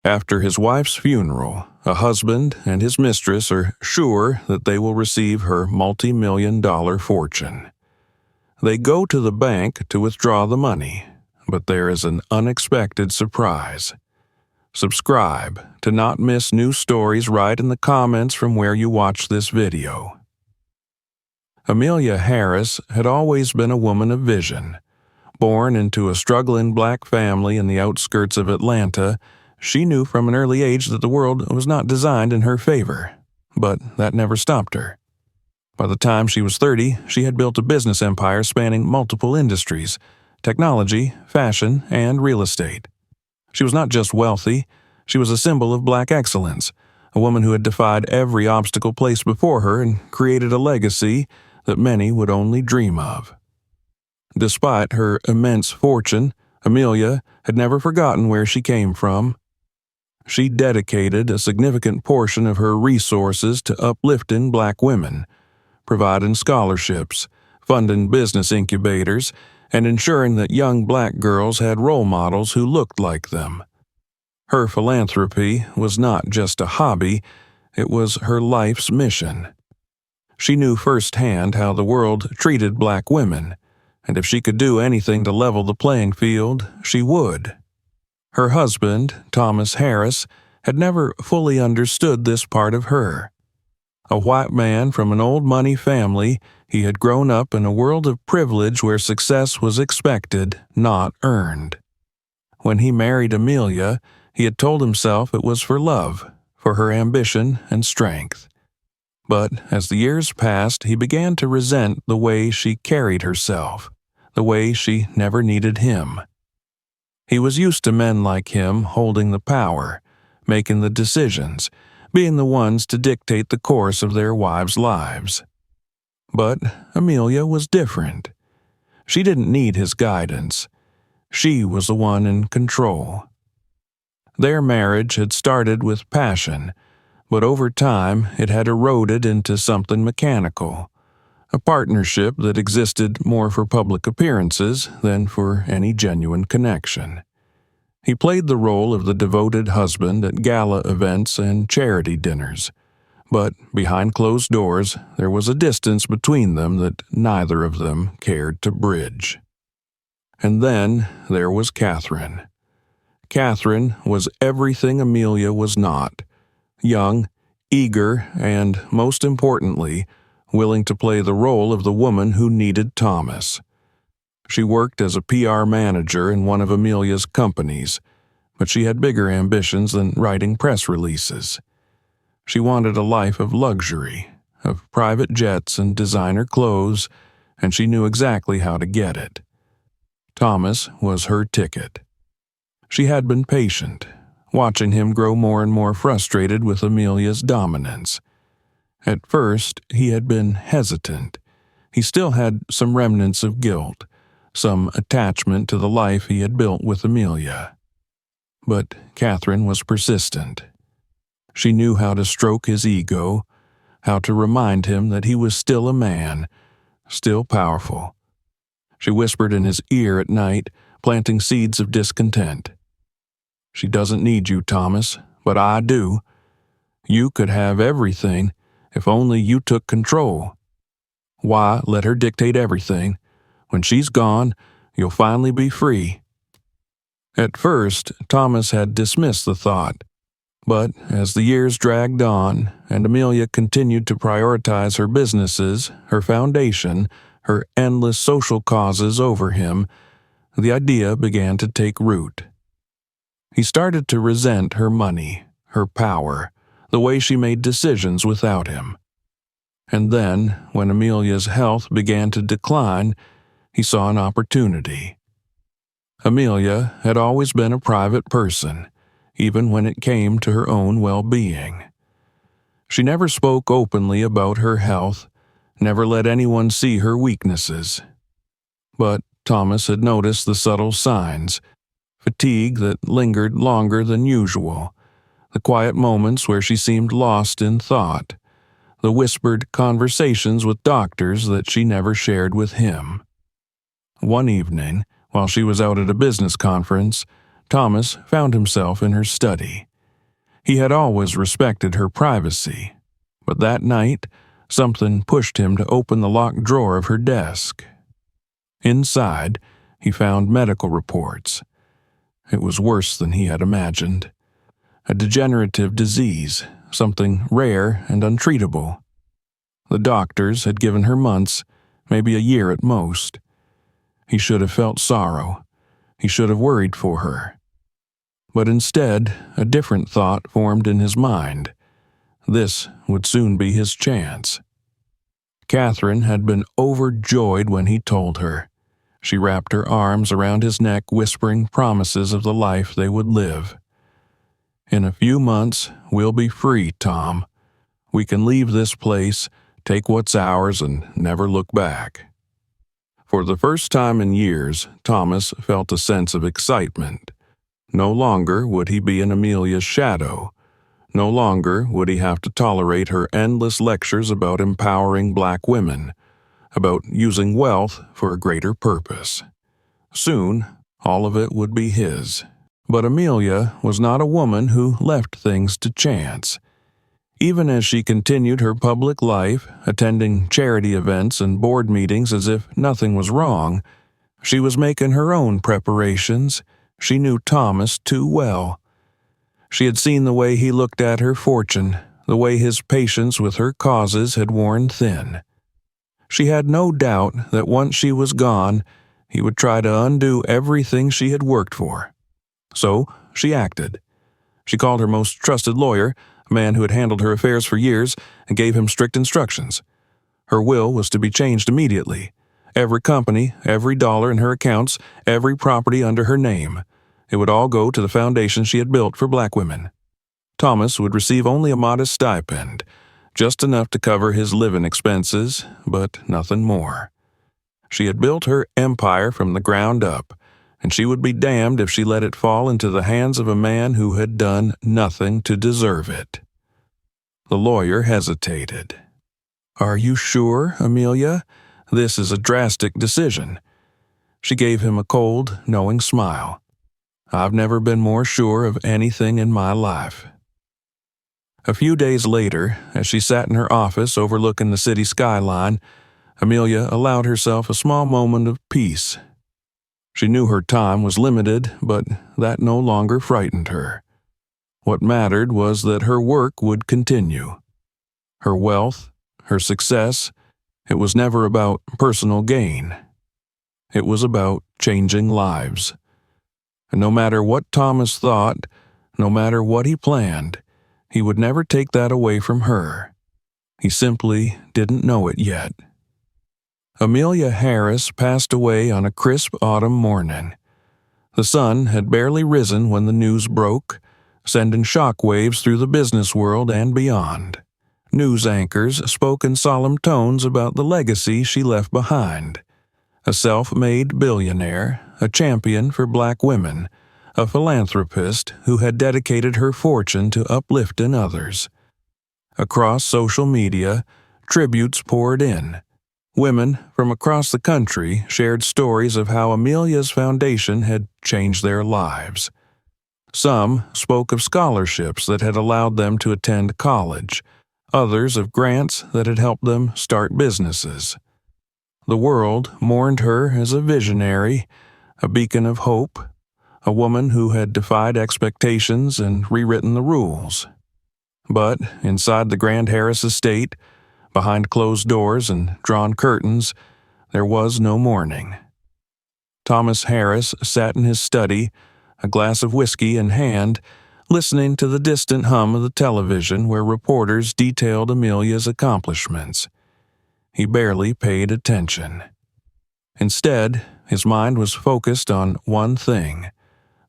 After his wife's funeral, a husband and his mistress are sure that they will receive her multi-million-dollar fortune. They go to the bank to withdraw the money, but there is an unexpected surprise. Subscribe to not miss new stories right in the comments from where you watch this video. Amelia Harris had always been a woman of vision. Born into a struggling black family in the outskirts of Atlanta, she knew from an early age that the world was not designed in her favor, but that never stopped her. By the time she was 30, she had built a business empire spanning multiple industries: technology, fashion, and real estate. She was not just wealthy, she was a symbol of black excellence, a woman who had defied every obstacle placed before her and created a legacy that many would only dream of. Despite her immense fortune, Amelia had never forgotten where she came from. She dedicated a significant portion of her resources to uplifting black women, providing scholarships, funding business incubators, and ensuring that young black girls had role models who looked like them. Her philanthropy was not just a hobby, it was her life's mission. She knew firsthand how the world treated black women, and if she could do anything to level the playing field, she would. Her husband, Thomas Harris, had never fully understood this part of her. A white man from an old money family, he had grown up in a world of privilege where success was expected, not earned. When he married Amelia, he had told himself it was for love, for her ambition and strength. But as the years passed, he began to resent the way she carried herself, the way she never needed him. He was used to men like him holding the power, making the decisions, being the ones to dictate the course of their wives' lives. But Amelia was different. She didn't need his guidance. She was the one in control. Their marriage had started with passion, but over time it had eroded into something mechanical, a partnership that existed more for public appearances than for any genuine connection. He played the role of the devoted husband at gala events and charity dinners, but behind closed doors there was a distance between them that neither of them cared to bridge. And then there was Catherine. Catherine was everything Amelia was not: young, eager, and, most importantly, willing to play the role of the woman who needed Thomas. She worked as a PR manager in one of Amelia's companies, but she had bigger ambitions than writing press releases. She wanted a life of luxury, of private jets and designer clothes, and she knew exactly how to get it. Thomas was her ticket. She had been patient, watching him grow more and more frustrated with Amelia's dominance. At first, he had been hesitant. He still had some remnants of guilt, some attachment to the life he had built with Amelia. But Catherine was persistent. She knew how to stroke his ego, how to remind him that he was still a man, still powerful. She whispered in his ear at night, planting seeds of discontent. "She doesn't need you, Thomas, but I do. You could have everything if only you took control. Why let her dictate everything? When she's gone, you'll finally be free." At first, Thomas had dismissed the thought, but as the years dragged on and Amelia continued to prioritize her businesses, her foundation, her endless social causes over him, the idea began to take root. He started to resent her money, her power, the way she made decisions without him. And then, when Amelia's health began to decline, he saw an opportunity. Amelia had always been a private person, even when it came to her own well-being. She never spoke openly about her health, never let anyone see her weaknesses. But Thomas had noticed the subtle signs: fatigue that lingered longer than usual, the quiet moments where she seemed lost in thought, the whispered conversations with doctors that she never shared with him. One evening, while she was out at a business conference, Thomas found himself in her study. He had always respected her privacy, but that night, something pushed him to open the locked drawer of her desk. Inside, he found medical reports. It was worse than he had imagined. A degenerative disease, something rare and untreatable. The doctors had given her months, maybe a year at most. He should have felt sorrow. He should have worried for her. But instead, a different thought formed in his mind. This would soon be his chance. Catherine had been overjoyed when he told her. She wrapped her arms around his neck, whispering promises of the life they would live. "In a few months, we'll be free, Tom. We can leave this place, take what's ours, and never look back." For the first time in years, Thomas felt a sense of excitement. No longer would he be in Amelia's shadow. No longer would he have to tolerate her endless lectures about empowering black women, about using wealth for a greater purpose. Soon, all of it would be his. But Amelia was not a woman who left things to chance. Even as she continued her public life, attending charity events and board meetings as if nothing was wrong, she was making her own preparations. She knew Thomas too well. She had seen the way he looked at her fortune, the way his patience with her causes had worn thin. She had no doubt that once she was gone, he would try to undo everything she had worked for. So she acted. She called her most trusted lawyer, a man who had handled her affairs for years, and gave him strict instructions. Her will was to be changed immediately. Every company, every dollar in her accounts, every property under her name. It would all go to the foundation she had built for black women. Thomas would receive only a modest stipend, just enough to cover his living expenses, but nothing more. She had built her empire from the ground up, and she would be damned if she let it fall into the hands of a man who had done nothing to deserve it. The lawyer hesitated. "Are you sure, Amelia? This is a drastic decision." She gave him a cold, knowing smile. "I've never been more sure of anything in my life." A few days later, as she sat in her office overlooking the city skyline, Amelia allowed herself a small moment of peace. She knew her time was limited, but that no longer frightened her. What mattered was that her work would continue. Her wealth, her success, it was never about personal gain. It was about changing lives. And no matter what Thomas thought, no matter what he planned, he would never take that away from her. He simply didn't know it yet. Amelia Harris passed away on a crisp autumn morning. The sun had barely risen when the news broke, sending shockwaves through the business world and beyond. News anchors spoke in solemn tones about the legacy she left behind. A self-made billionaire, a champion for black women, a philanthropist who had dedicated her fortune to uplifting others. Across social media, tributes poured in. Women from across the country shared stories of how Amelia's foundation had changed their lives. Some spoke of scholarships that had allowed them to attend college, others of grants that had helped them start businesses. The world mourned her as a visionary, a beacon of hope, a woman who had defied expectations and rewritten the rules. But inside the Grand Harris estate, behind closed doors and drawn curtains, there was no mourning. Thomas Harris sat in his study, a glass of whiskey in hand, listening to the distant hum of the television where reporters detailed Amelia's accomplishments. He barely paid attention. Instead, his mind was focused on one thing: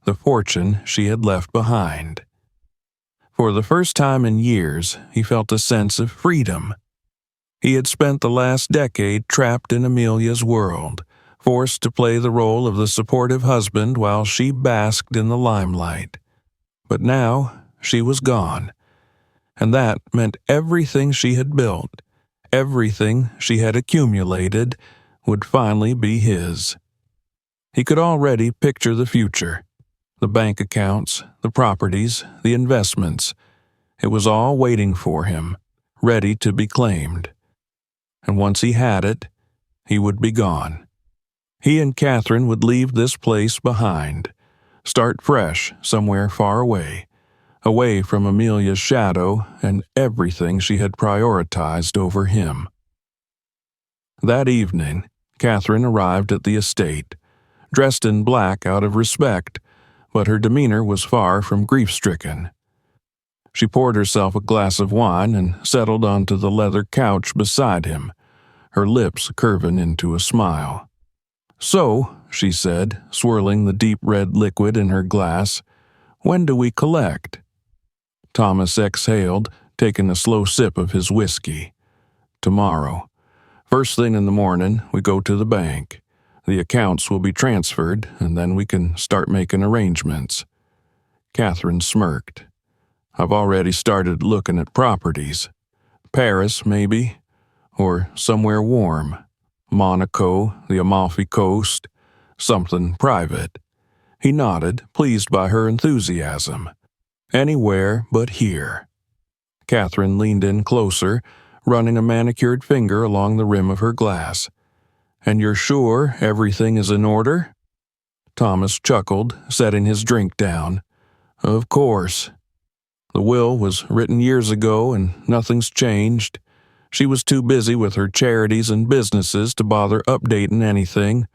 the fortune she had left behind. For the first time in years, he felt a sense of freedom. He had spent the last decade trapped in Amelia's world, forced to play the role of the supportive husband while she basked in the limelight. But now she was gone, and that meant everything she had built, everything she had accumulated, would finally be his. He could already picture the future. The bank accounts, the properties, the investments. It was all waiting for him, ready to be claimed. And once he had it, he would be gone. He and Catherine would leave this place behind, start fresh somewhere far away, away from Amelia's shadow and everything she had prioritized over him. That evening, Catherine arrived at the estate, dressed in black out of respect, but her demeanor was far from grief-stricken. She poured herself a glass of wine and settled onto the leather couch beside him, her lips curving into a smile. "So," she said, swirling the deep red liquid in her glass, "when do we collect?" Thomas exhaled, taking a slow sip of his whiskey. "Tomorrow. First thing in the morning, we go to the bank. The accounts will be transferred, and then we can start making arrangements." Catherine smirked. "I've already started looking at properties. Paris, maybe, or somewhere warm. Monaco, the Amalfi Coast, something private." He nodded, pleased by her enthusiasm. "Anywhere but here." Catherine leaned in closer, running a manicured finger along the rim of her glass. "And you're sure everything is in order?" Thomas chuckled, setting his drink down. "Of course. The will was written years ago and nothing's changed. She was too busy with her charities and businesses to bother updating anything.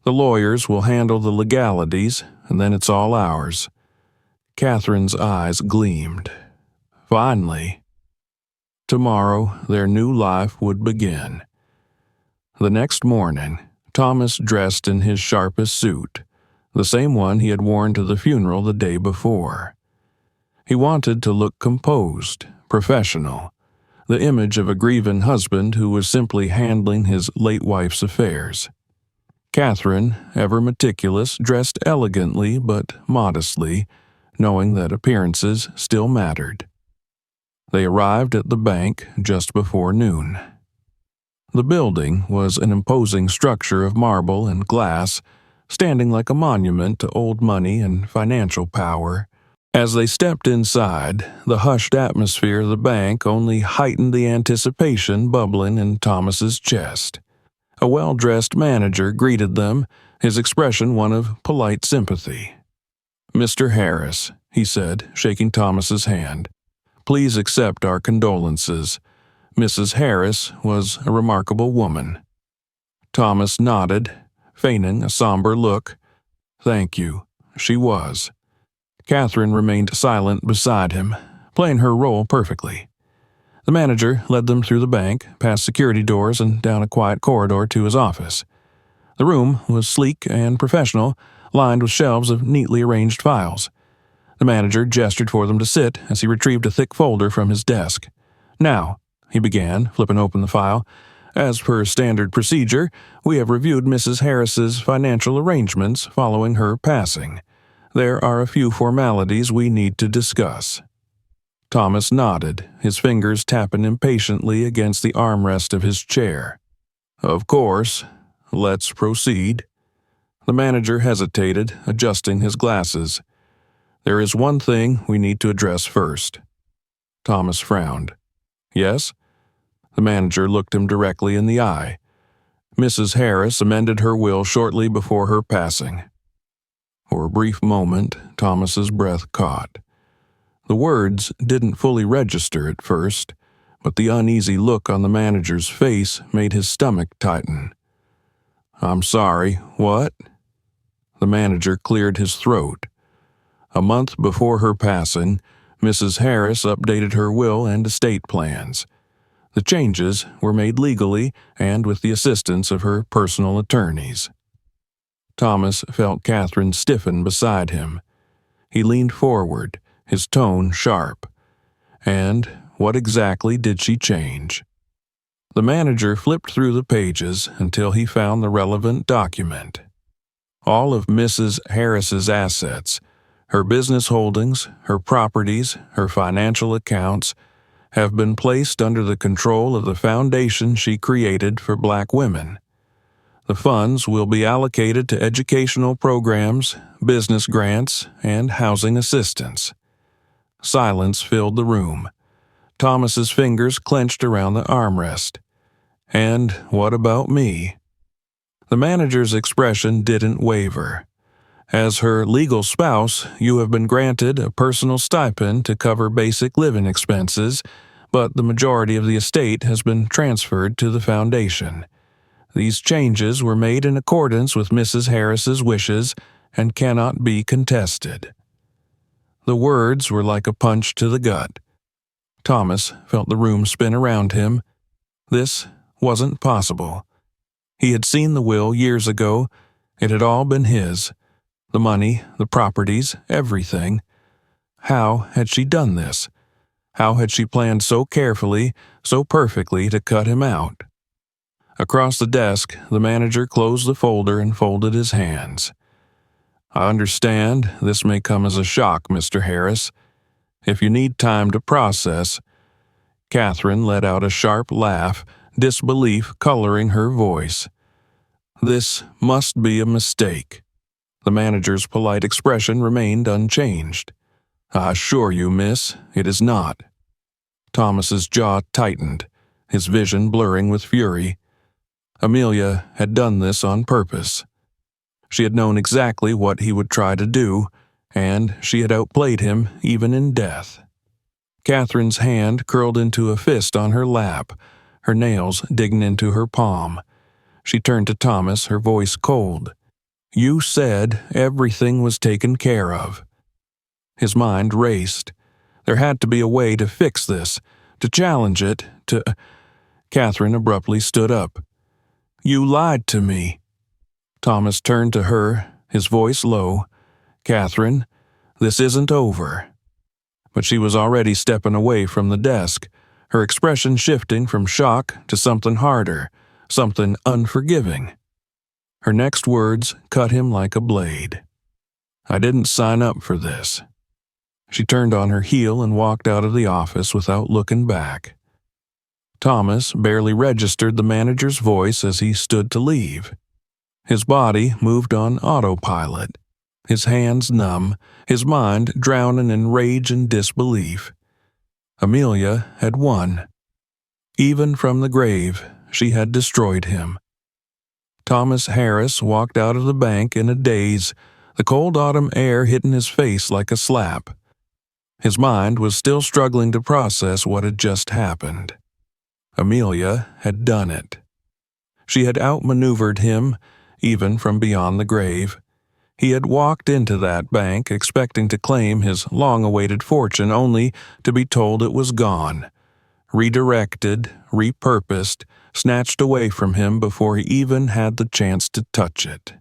The lawyers will handle the legalities, and then it's all ours." Catherine's eyes gleamed. Finally. Tomorrow, their new life would begin. The next morning, Thomas dressed in his sharpest suit, the same one he had worn to the funeral the day before. He wanted to look composed, professional, the image of a grieving husband who was simply handling his late wife's affairs. Catherine, ever meticulous, dressed elegantly but modestly, knowing that appearances still mattered. They arrived at the bank just before noon. The building was an imposing structure of marble and glass, standing like a monument to old money and financial power. As they stepped inside, the hushed atmosphere of the bank only heightened the anticipation bubbling in Thomas's chest. A well-dressed manager greeted them, his expression one of polite sympathy. "Mr. Harris," he said, shaking Thomas's hand, "please accept our condolences. Mrs. Harris was a remarkable woman." Thomas nodded, feigning a somber look. "Thank you. She was." Catherine remained silent beside him, playing her role perfectly. The manager led them through the bank, past security doors and down a quiet corridor to his office. The room was sleek and professional, lined with shelves of neatly arranged files. The manager gestured for them to sit as he retrieved a thick folder from his desk. "Now," he began, flipping open the file, "as per standard procedure, we have reviewed Mrs. Harris's financial arrangements following her passing. There are a few formalities we need to discuss." Thomas nodded, his fingers tapping impatiently against the armrest of his chair. "Of course. Let's proceed." The manager hesitated, adjusting his glasses. "There is one thing we need to address first." Thomas frowned. "Yes?" The manager looked him directly in the eye. "Mrs. Harris amended her will shortly before her passing." For a brief moment, Thomas's breath caught. The words didn't fully register at first, but the uneasy look on the manager's face made his stomach tighten. "I'm sorry, what?" The manager cleared his throat. A month before her passing, Mrs. Harris updated her will and estate plans. The changes were made legally and with the assistance of her personal attorneys. Thomas felt Catherine stiffen beside him. He leaned forward, his tone sharp. And what exactly did she change? The manager flipped through the pages until he found the relevant document. All of Mrs. Harris's assets, her business holdings, her properties, her financial accounts, have been placed under the control of the foundation she created for Black women. The funds will be allocated to educational programs, business grants, and housing assistance. Silence filled the room. Thomas's fingers clenched around the armrest. And what about me? The manager's expression didn't waver. As her legal spouse, you have been granted a personal stipend to cover basic living expenses, but the majority of the estate has been transferred to the foundation. These changes were made in accordance with Mrs. Harris's wishes and cannot be contested. The words were like a punch to the gut. Thomas felt the room spin around him. This wasn't possible. He had seen the will years ago. It had all been his. The money, the properties, everything. How had she done this? How had she planned so carefully, so perfectly to cut him out? Across the desk, the manager closed the folder and folded his hands. I understand this may come as a shock, Mr. Harris. If you need time to process. Catherine let out a sharp laugh, disbelief coloring her voice. This must be a mistake. The manager's polite expression remained unchanged. I assure you, miss, it is not. Thomas's jaw tightened, his vision blurring with fury. Amelia had done this on purpose. She had known exactly what he would try to do, and she had outplayed him even in death. Catherine's hand curled into a fist on her lap, her nails digging into her palm. She turned to Thomas, her voice cold. You said everything was taken care of. His mind raced. There had to be a way to fix this, to challenge it, to... Catherine abruptly stood up. You lied to me. Thomas turned to her, his voice low. Catherine, this isn't over. But she was already stepping away from the desk, her expression shifting from shock to something harder, something unforgiving. Her next words cut him like a blade. I didn't sign up for this. She turned on her heel and walked out of the office without looking back. Thomas barely registered the manager's voice as he stood to leave. His body moved on autopilot, his hands numb, his mind drowning in rage and disbelief. Amelia had won. Even from the grave, she had destroyed him. Thomas Harris walked out of the bank in a daze, the cold autumn air hitting his face like a slap. His mind was still struggling to process what had just happened. Amelia had done it. She had outmaneuvered him, even from beyond the grave. He had walked into that bank expecting to claim his long-awaited fortune only to be told it was gone. Redirected, repurposed, snatched away from him before he even had the chance to touch it.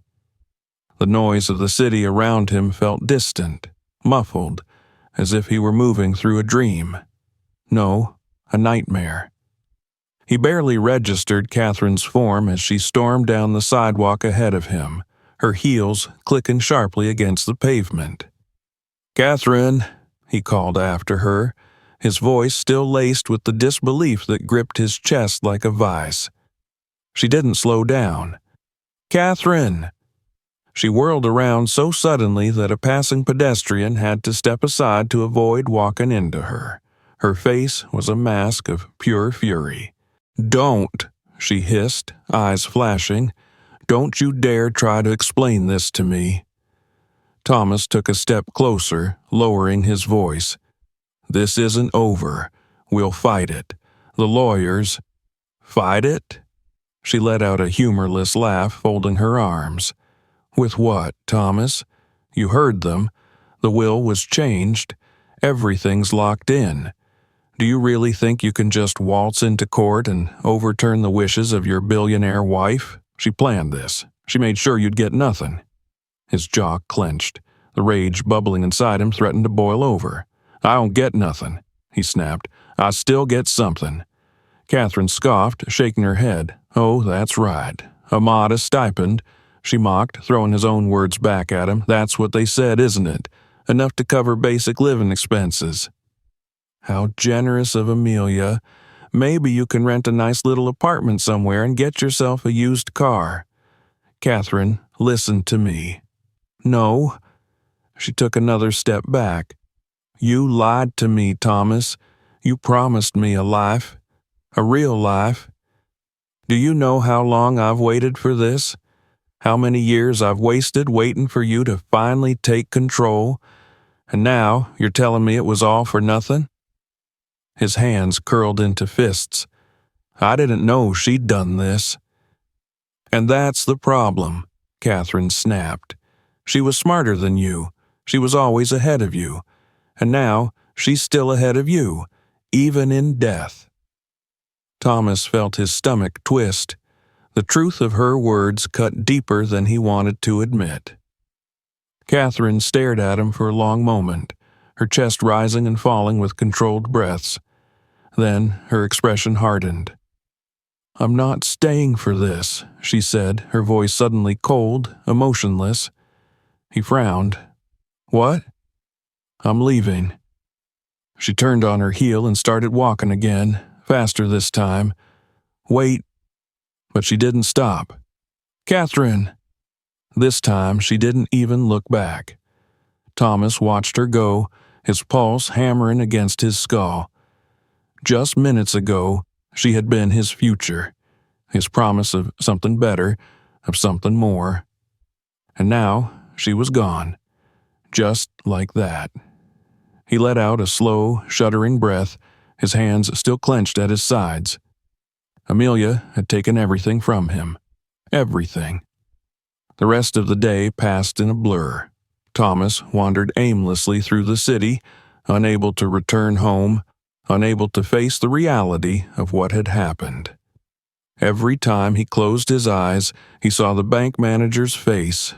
The noise of the city around him felt distant, muffled, as if he were moving through a dream. No, a nightmare. He barely registered Catherine's form as she stormed down the sidewalk ahead of him, her heels clicking sharply against the pavement. Catherine, he called after her, his voice still laced with the disbelief that gripped his chest like a vice. She didn't slow down. Catherine! She whirled around so suddenly that a passing pedestrian had to step aside to avoid walking into her. Her face was a mask of pure fury. Don't, she hissed, eyes flashing. Don't you dare try to explain this to me. Thomas took a step closer, lowering his voice. This isn't over. We'll fight it. The lawyers... Fight it? She let out a humorless laugh, folding her arms. With what, Thomas? You heard them. The will was changed. Everything's locked in. Do you really think you can just waltz into court and overturn the wishes of your billionaire wife? She planned this. She made sure you'd get nothing. His jaw clenched. The rage bubbling inside him threatened to boil over. I don't get nothing, he snapped. I still get something. Catherine scoffed, shaking her head. Oh, that's right. A modest stipend, she mocked, throwing his own words back at him. That's what they said, isn't it? Enough to cover basic living expenses. How generous of Amelia. Maybe you can rent a nice little apartment somewhere and get yourself a used car. Catherine, listen to me. No. She took another step back. You lied to me, Thomas. You promised me a life. A real life. Do you know how long I've waited for this? How many years I've wasted waiting for you to finally take control? And now you're telling me it was all for nothing? His hands curled into fists. I didn't know she'd done this. And that's the problem, Catherine snapped. She was smarter than you. She was always ahead of you. And now she's still ahead of you, even in death. Thomas felt his stomach twist. The truth of her words cut deeper than he wanted to admit. Catherine stared at him for a long moment, her chest rising and falling with controlled breaths. Then her expression hardened. I'm not staying for this, she said, her voice suddenly cold, emotionless. He frowned. What? I'm leaving. She turned on her heel and started walking again, faster this time. Wait. But she didn't stop. Catherine! This time she didn't even look back. Thomas watched her go, his pulse hammering against his skull. Just minutes ago, she had been his future, his promise of something better, of something more. And now she was gone, just like that. He let out a slow, shuddering breath, his hands still clenched at his sides. Amelia had taken everything from him. Everything. The rest of the day passed in a blur. Thomas wandered aimlessly through the city, unable to return home, unable to face the reality of what had happened. Every time he closed his eyes, he saw the bank manager's face,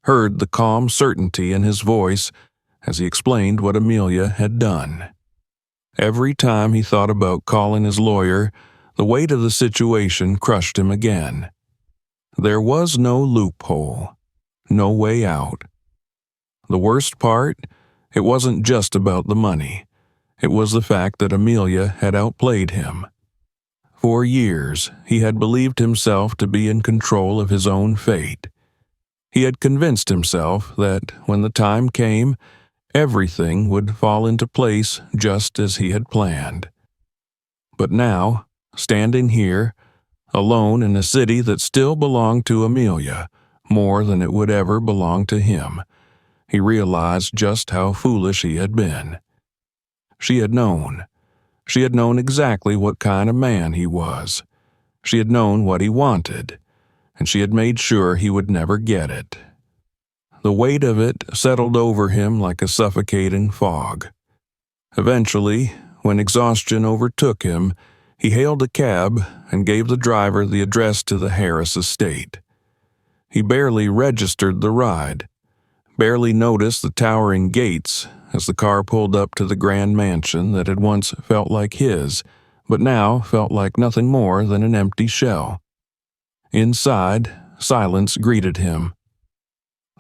heard the calm certainty in his voice as he explained what Amelia had done. Every time he thought about calling his lawyer, the weight of the situation crushed him again. There was no loophole, no way out. The worst part, it wasn't just about the money. It was the fact that Amelia had outplayed him. For years, he had believed himself to be in control of his own fate. He had convinced himself that when the time came, everything would fall into place just as he had planned. But now, standing here, alone in a city that still belonged to Amelia, more than it would ever belong to him, he realized just how foolish he had been. She had known. She had known exactly what kind of man he was. She had known what he wanted, and she had made sure he would never get it. The weight of it settled over him like a suffocating fog. Eventually, when exhaustion overtook him, he hailed a cab and gave the driver the address to the Harris estate. He barely registered the ride, barely noticed the towering gates as the car pulled up to the grand mansion that had once felt like his, but now felt like nothing more than an empty shell. Inside, silence greeted him.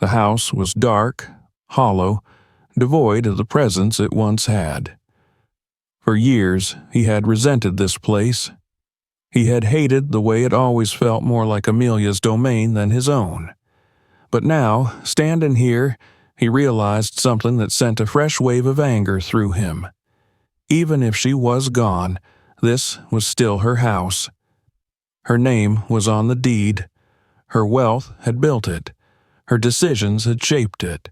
The house was dark, hollow, devoid of the presence it once had. For years, he had resented this place. He had hated the way it always felt more like Amelia's domain than his own. But now, standing here, he realized something that sent a fresh wave of anger through him. Even if she was gone, this was still her house. Her name was on the deed. Her wealth had built it. Her decisions had shaped it.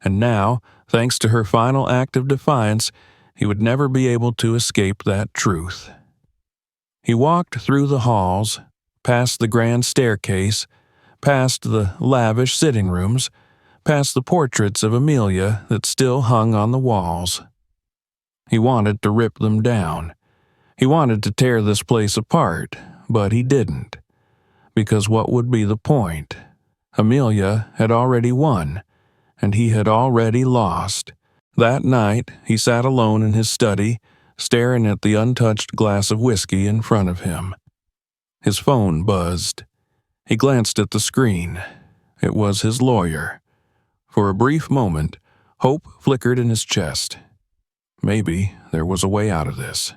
And now, thanks to her final act of defiance, he would never be able to escape that truth. He walked through the halls, past the grand staircase, past the lavish sitting rooms, past the portraits of Amelia that still hung on the walls. He wanted to rip them down. He wanted to tear this place apart, but he didn't. Because what would be the point? Amelia had already won, and he had already lost. That night, he sat alone in his study, staring at the untouched glass of whiskey in front of him. His phone buzzed. He glanced at the screen. It was his lawyer. For a brief moment, hope flickered in his chest. Maybe there was a way out of this.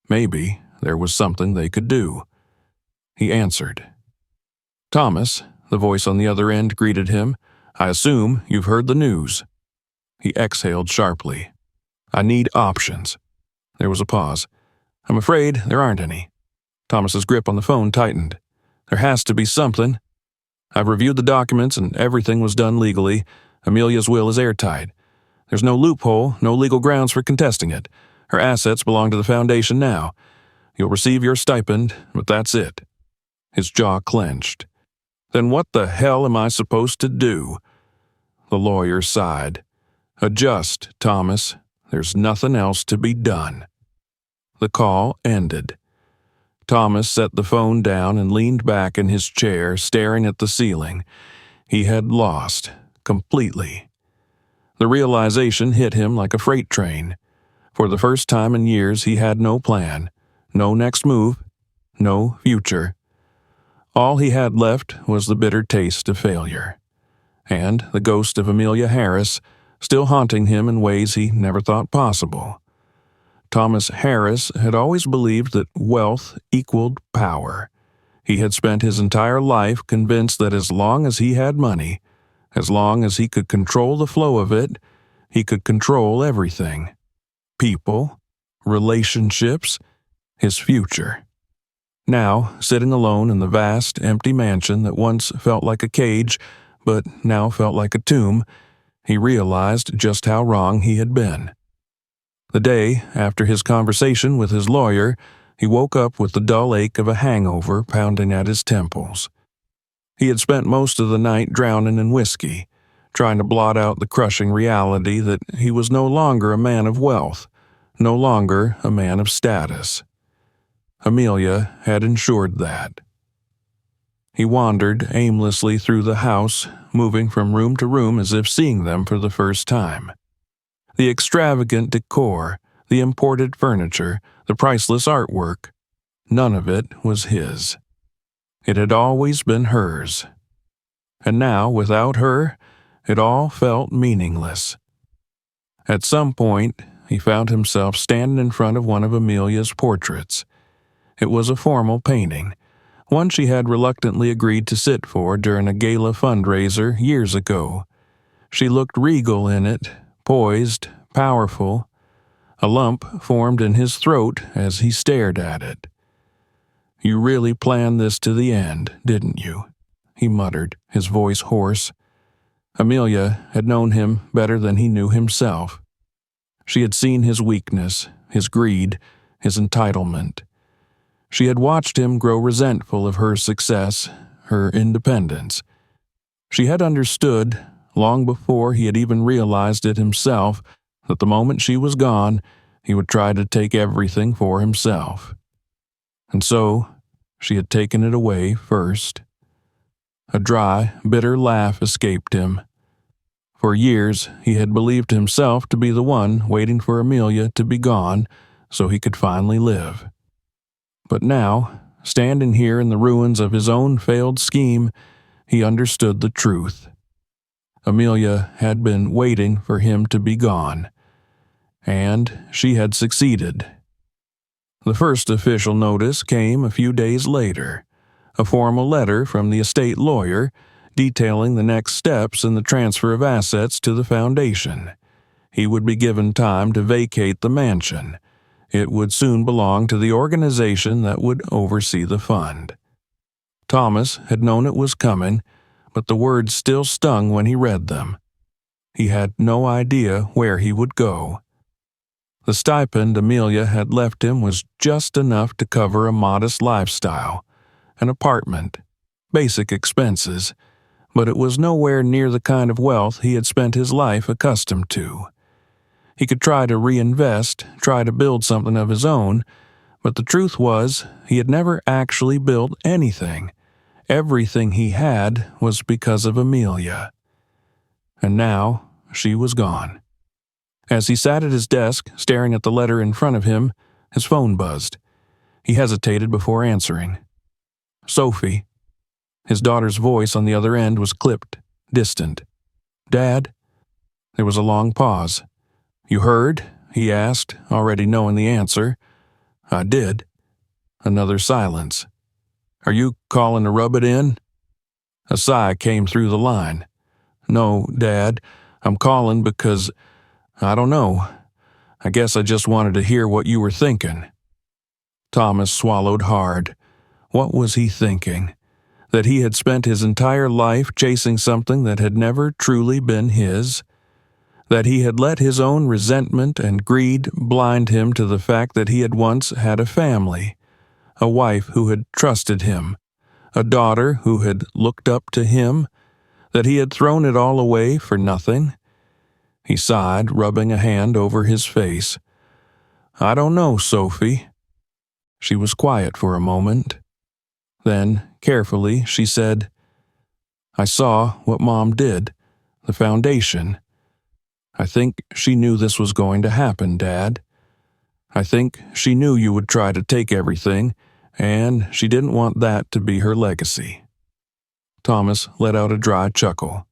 Maybe there was something they could do. He answered. Thomas, the voice on the other end greeted him. "I assume you've heard the news." He exhaled sharply. "I need options." There was a pause. "I'm afraid there aren't any." Thomas's grip on the phone tightened. "There has to be something. I've reviewed the documents and everything was done legally. Amelia's will is airtight. There's no loophole, no legal grounds for contesting it. Her assets belong to the Foundation now. You'll receive your stipend, but that's it." His jaw clenched. "Then what the hell am I supposed to do?" The lawyer sighed. "Adjust, Thomas. There's nothing else to be done." The call ended. Thomas set the phone down and leaned back in his chair, staring at the ceiling. He had lost, completely. The realization hit him like a freight train. For the first time in years, he had no plan, no next move, no future. All he had left was the bitter taste of failure. And the ghost of Amelia Harris, still haunting him in ways he never thought possible. Thomas Harris had always believed that wealth equaled power. He had spent his entire life convinced that as long as he had money, as long as he could control the flow of it, he could control everything. People, relationships, his future. Now, sitting alone in the vast, empty mansion that once felt like a cage, but now felt like a tomb, he realized just how wrong he had been. The day after his conversation with his lawyer, he woke up with the dull ache of a hangover pounding at his temples. He had spent most of the night drowning in whiskey, trying to blot out the crushing reality that he was no longer a man of wealth, no longer a man of status. Amelia had ensured that. He wandered aimlessly through the house, moving from room to room as if seeing them for the first time. The extravagant decor, the imported furniture, the priceless artwork, none of it was his. It had always been hers. And now, without her, it all felt meaningless. At some point, he found himself standing in front of one of Amelia's portraits. It was a formal painting, one she had reluctantly agreed to sit for during a gala fundraiser years ago. She looked regal in it, poised, powerful. A lump formed in his throat as he stared at it. "You really planned this to the end, didn't you?" he muttered, his voice hoarse. Amelia had known him better than he knew himself. She had seen his weakness, his greed, his entitlement. She had watched him grow resentful of her success, her independence. She had understood, long before he had even realized it himself, that the moment she was gone, he would try to take everything for himself. And so, she had taken it away first. A dry, bitter laugh escaped him. For years, he had believed himself to be the one waiting for Amelia to be gone so he could finally live. But now, standing here in the ruins of his own failed scheme, he understood the truth. Amelia had been waiting for him to be gone, and she had succeeded. The first official notice came a few days later, a formal letter from the estate lawyer detailing the next steps in the transfer of assets to the Foundation. He would be given time to vacate the mansion. It would soon belong to the organization that would oversee the fund. Thomas had known it was coming, but the words still stung when he read them. He had no idea where he would go. The stipend Amelia had left him was just enough to cover a modest lifestyle, an apartment, basic expenses, but it was nowhere near the kind of wealth he had spent his life accustomed to. He could try to reinvest, try to build something of his own, but the truth was he had never actually built anything. Everything he had was because of Amelia. And now she was gone. As he sat at his desk, staring at the letter in front of him, his phone buzzed. He hesitated before answering. "Sophie." His daughter's voice on the other end was clipped, distant. "Dad?" There was a long pause. "You heard?" he asked, already knowing the answer. "I did." Another silence. "Are you calling to rub it in?" A sigh came through the line. "No, Dad, I'm calling because, I don't know. I guess I just wanted to hear what you were thinking." Thomas swallowed hard. What was he thinking? That he had spent his entire life chasing something that had never truly been his? That he had let his own resentment and greed blind him to the fact that he had once had a family, a wife who had trusted him, a daughter who had looked up to him, that he had thrown it all away for nothing? He sighed, rubbing a hand over his face. "I don't know, Sophie." She was quiet for a moment. Then, carefully, she said, "I saw what Mom did, the foundation. I think she knew this was going to happen, Dad. I think she knew you would try to take everything, and she didn't want that to be her legacy." Thomas let out a dry chuckle.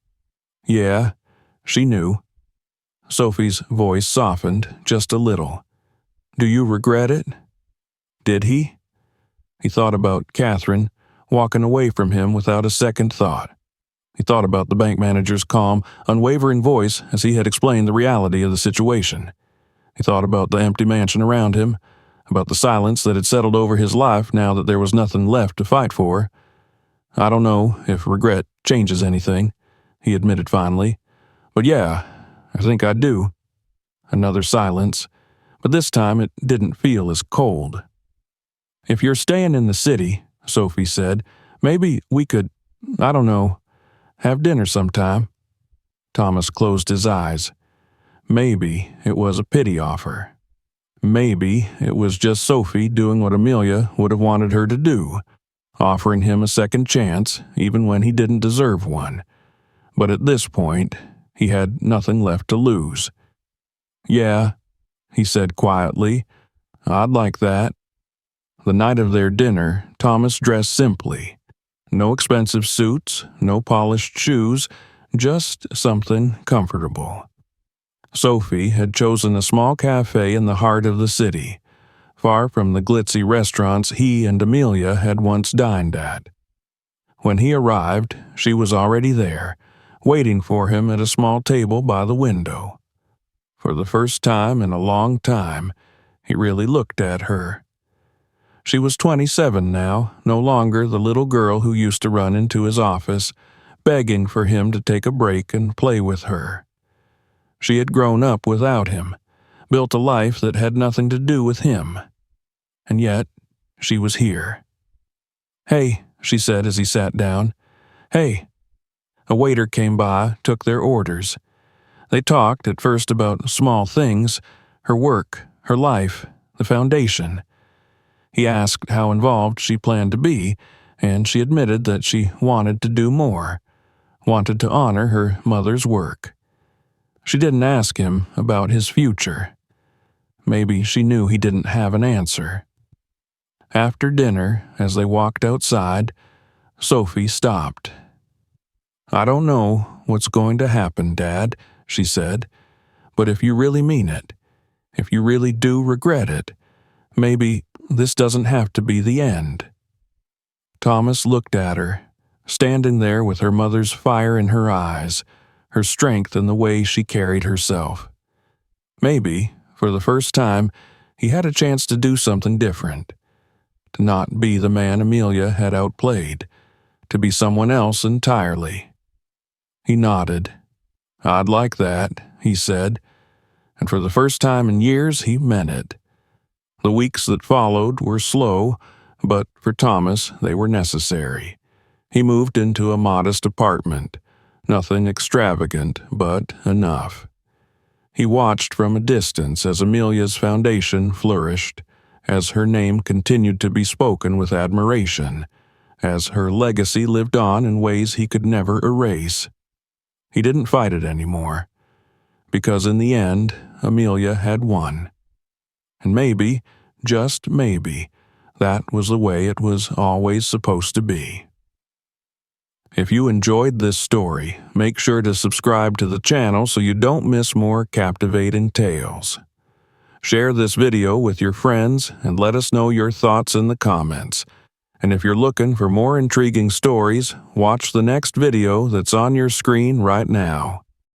"Yeah, she knew." Sophie's voice softened just a little. "Do you regret it?" Did he? He thought about Catherine, walking away from him without a second thought. He thought about the bank manager's calm, unwavering voice as he had explained the reality of the situation. He thought about the empty mansion around him, about the silence that had settled over his life now that there was nothing left to fight for. "I don't know if regret changes anything," he admitted finally. "But yeah, I think I do." Another silence, but this time it didn't feel as cold. "If you're staying in the city," Sophie said, "maybe we could, I don't know, have dinner sometime." Thomas closed his eyes. Maybe it was a pity offer. Maybe it was just Sophie doing what Amelia would have wanted her to do, offering him a second chance even when he didn't deserve one. But at this point, he had nothing left to lose. "Yeah," he said quietly, "I'd like that." The night of their dinner, Thomas dressed simply. No expensive suits, no polished shoes, just something comfortable. Sophie had chosen a small cafe in the heart of the city, far from the glitzy restaurants he and Amelia had once dined at. When he arrived, she was already there, waiting for him at a small table by the window. For the first time in a long time, he really looked at her. She was 27 now, no longer the little girl who used to run into his office, begging for him to take a break and play with her. She had grown up without him, built a life that had nothing to do with him. And yet, she was here. "Hey," she said as he sat down. "Hey." A waiter came by, took their orders. They talked at first about small things, her work, her life, the foundation. He asked how involved she planned to be, and she admitted that she wanted to do more, wanted to honor her mother's work. She didn't ask him about his future. Maybe she knew he didn't have an answer. After dinner, as they walked outside, Sophie stopped. "I don't know what's going to happen, Dad," she said, "but if you really mean it, if you really do regret it, maybe this doesn't have to be the end." Thomas looked at her, standing there with her mother's fire in her eyes, her strength in the way she carried herself. Maybe, for the first time, he had a chance to do something different, to not be the man Amelia had outplayed, to be someone else entirely. He nodded. "I'd like that," he said, and for the first time in years he meant it. The weeks that followed were slow, but for Thomas they were necessary. He moved into a modest apartment, nothing extravagant, but enough. He watched from a distance as Amelia's foundation flourished, as her name continued to be spoken with admiration, as her legacy lived on in ways he could never erase. He didn't fight it anymore, because in the end, Amelia had won. And maybe, just maybe, that was the way it was always supposed to be. If you enjoyed this story, make sure to subscribe to the channel so you don't miss more captivating tales. Share this video with your friends and let us know your thoughts in the comments. And if you're looking for more intriguing stories, watch the next video that's on your screen right now.